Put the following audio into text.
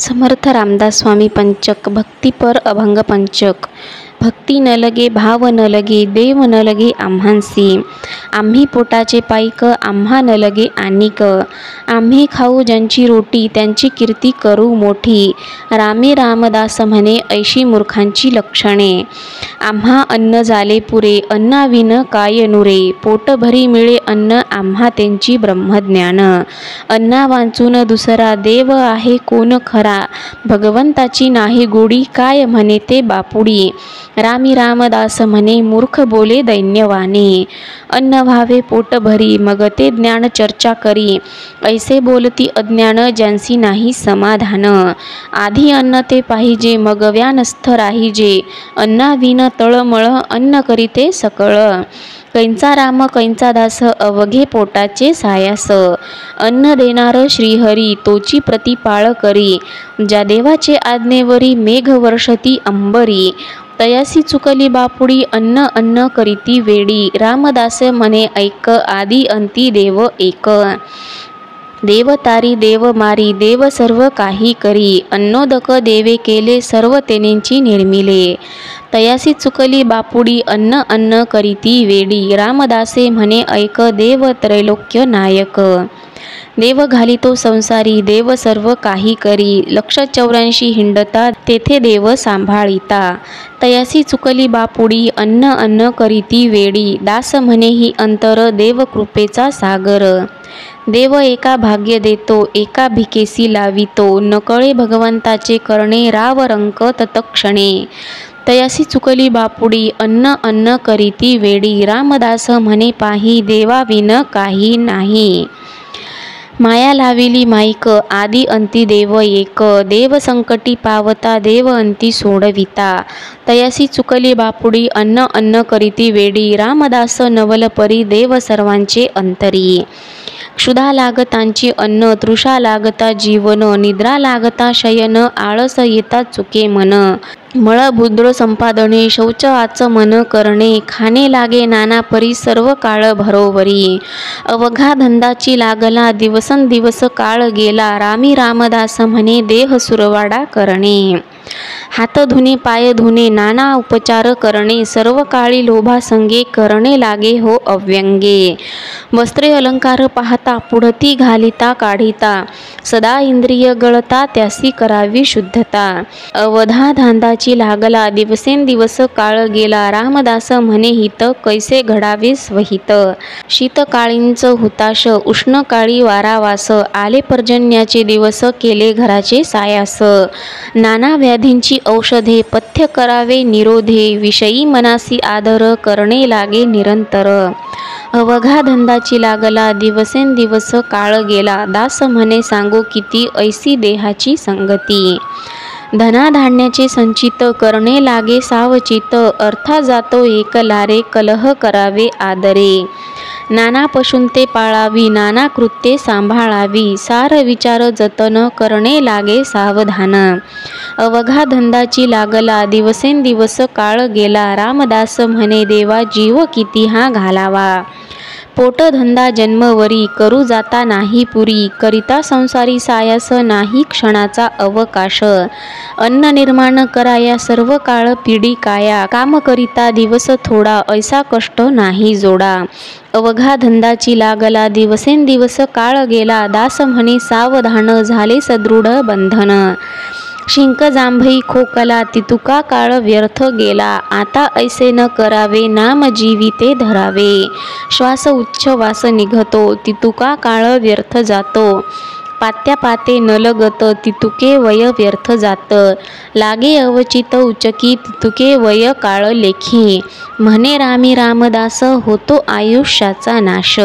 समर्थ रामदास स्वामी पंचक भक्तिपर अभंग पंचक। भक्ती न लगे भाव न लगे देव न लगे आम्हांसी। आम्ही पोटाचे पाईक आम्हा न लगे आनिक। आम्ही खाऊ ज्यांची रोटी त्यांची कीर्ती करू मोठी। रामे रामदास म्हणे ऐशी मूर्खांची लक्षणे। आम्हा अन्न झाले पुरे अन्नाविन काय नुरे। पोटभरी मिळे अन्न आम्हा त्यांची ब्रह्मज्ञान। अन्ना वाचून दुसरा देव आहे कोण खरा। भगवंताची नाही गोडी काय म्हणे ते बापुडी। रामी रामदास म्हणे मूर्ख बोले दैन्यवाने। अन्न व्हावे पोट भरी मग ते ज्ञान चर्चा करी। ऐसे बोलती अज्ञान ज्यांसी नाही समाधान। आधी अन्न ते पाहिजे मग व्यानस्थ राहिजे। अन्नाविन तळमळ अन्न करीते सकळ। कैंचा राम कैंचा दास अवघे पोटाचे सायास। अन्न देणारा श्रीहरी तोची प्रतिपाळ करी। ज्या देवाचे आज्ञेवरी मेघ वर्षती अंबरी। तयासी चुकली बापुडी अन्न अन्न करीती वेडी। रामदास म्हणे ऐक आदी अंती देव एक। देव तारी देव मारी देव सर्व काही करी। अन्नोदक देवे केले सर्व तेनेंची निर्मिले। तयासी चुकली बापुडी अन्न अन्न करीती वेडी। रामदासे म्हणे ऐक देव त्रैलोक्य नायक। देव घालितो संसारी देव सर्व काही करी। 184 हिंडता तेथे देव सांभाळिता। तयासी चुकली बापुडी अन्न अन्न करीती वेडी। दास म्हणे ही अंतर देव कृपेचा सागर। देव एका भाग्य देतो एका भिकेसी लावितो। नकळे भगवंताचे करणे राव रंक तत्क्षणे। तयासी चुकली बापुडी अन्न अन्न करीती वेडी। रामदास म्हणे पाही देवाविन काही नाही। माया लाविली माईक आदी अंती देव एक। देव संकटी पावता देव अंती सोडविता। तयासी चुकली बापुडी अन्न अन्न करीती वेडी। रामदास नवल परी देव सर्वांचे अंतरी। क्षुधा लागतांची अन्न तृषा लागता जीवन। निद्रा लागता शयन आळस येता चुके मन। मळभुद्र संपादने शौच आचमन करणे। खाणे लागे नाना परी सर्व काळ भरोवरी। अवघा धंदाची लागला दिवसंदिवस काळ गेला। रामी रामदास म्हणे देह सुरवाडा करणे। हात धुणे पाय धुणे नाना उपचार करणे। सर्व काळी लोभा संगे करणे लागे हो अव्यंगे। वस्त्रे अलंकार पाहता पुढती घालिता काढिता। सदा इंद्रिय गळता त्यासी करावी शुद्धता। अवधा धांदाची लागला दिवसेंदिवस काळ गेला। रामदास म्हणे हित कैसे घडावे स्वहित। शीतकाळींच हुताश उष्ण काळी वारावास। आले पर्जन्याचे दिवस केले घराचे सायास। नाना व्याधींची औषधे पथ्य करावे निरोधे। विषयी मनासी आदर करणे लागे निरंतर। अवघा धंदाची लागला दिवसेंदिवस काळ गेला। दास म्हणे सांगू किती ऐसी देहाची संगती। धनाधान्याचे संचित करणे लागे सावचित। अर्था जातो एक लारे कलह करावे आदरे। नाना पशुंते पाळावी नाना कृत्ये सांभाळावी। सार विचार जतन करणे लागे सावधान। अवघा धंदाची लागला दिवसेंदिवस काळ गेला। रामदास म्हणे देवा जीव किती हा घालावा। पोटधंदा जन्मवरी करू जाता नाही पुरी। करिता संसारी सायास नाही क्षणाचा अवकाश। अन्न निर्माण कराया सर्व काळ पिढी काया। काम करिता दिवस थोडा ऐसा कष्ट नाही जोडा। अवघा धंदाची लागला दिवसेंदिवस काळ गेला। दास म्हणे सावधान झाले सदृढ बंधन। शिंक जांभई खोकला तितुका काळ व्यर्थ गेला। आता ऐसे न करावे नाम जीविते धरावे। श्वास उच्छ्वास निघतो तितुका काळ व्यर्थ जातो। पात्या पाते न लगत तितुके वय व्यर्थ जात। लागे अवचित उचकी तितुके वय काळ लेखी। म्हणे रामी रामदास होतो आयुष्याचा नाश।